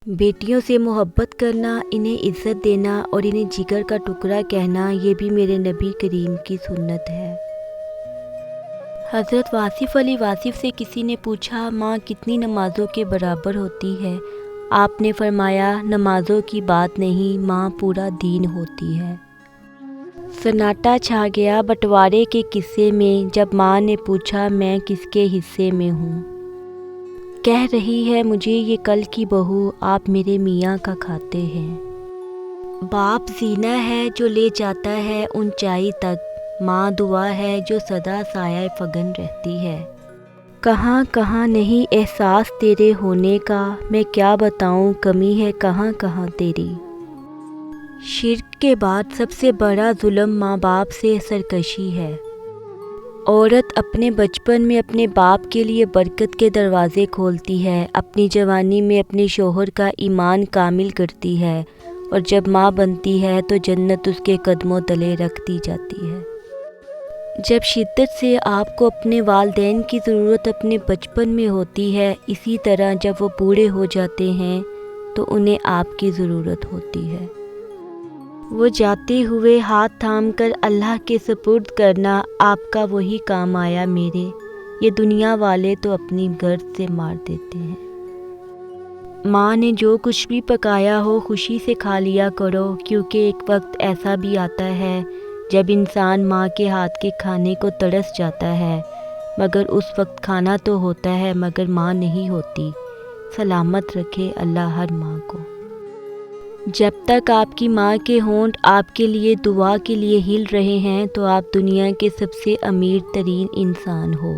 بیٹیوں سے محبت کرنا، انہیں عزت دینا اور انہیں جگر کا ٹکڑا کہنا، یہ بھی میرے نبی کریم کی سنت ہے۔ حضرت واصف علی واصف سے کسی نے پوچھا، ماں کتنی نمازوں کے برابر ہوتی ہے؟ آپ نے فرمایا، نمازوں کی بات نہیں، ماں پورا دین ہوتی ہے۔ سناٹا چھا گیا بٹوارے کے قصے میں جب ماں نے پوچھا، میں کس کے حصے میں ہوں؟ کہہ رہی ہے، مجھے یہ کل کی بہو آپ میرے میاں کا کھاتے ہیں۔ باپ زینہ ہے جو لے جاتا ہے اونچائی تک، ماں دعا ہے جو سدا سایہ فگن رہتی ہے۔ کہاں کہاں نہیں احساس تیرے ہونے کا، میں کیا بتاؤں کمی ہے کہاں کہاں تیری۔ شرک کے بعد سب سے بڑا ظلم ماں باپ سے سرکشی ہے۔ عورت اپنے بچپن میں اپنے باپ کے لیے برکت کے دروازے کھولتی ہے، اپنی جوانی میں اپنے شوہر کا ایمان کامل کرتی ہے، اور جب ماں بنتی ہے تو جنت اس کے قدموں تلے رکھ دی جاتی ہے۔ جب شدت سے آپ کو اپنے والدین کی ضرورت اپنے بچپن میں ہوتی ہے، اسی طرح جب وہ بوڑھے ہو جاتے ہیں تو انہیں آپ کی ضرورت ہوتی ہے۔ وہ جاتے ہوئے ہاتھ تھام کر اللہ کے سپرد کرنا، آپ کا وہی کام آیا میرے، یہ دنیا والے تو اپنی گرد سے مار دیتے ہیں۔ ماں نے جو کچھ بھی پکایا ہو خوشی سے کھا لیا کرو، کیونکہ ایک وقت ایسا بھی آتا ہے جب انسان ماں کے ہاتھ کے کھانے کو ترس جاتا ہے، مگر اس وقت کھانا تو ہوتا ہے مگر ماں نہیں ہوتی۔ سلامت رکھے اللہ ہر ماں کو۔ جب تک آپ کی ماں کے ہونٹ آپ کے لیے دعا کے لیے ہل رہے ہیں تو آپ دنیا کے سب سے امیر ترین انسان ہو۔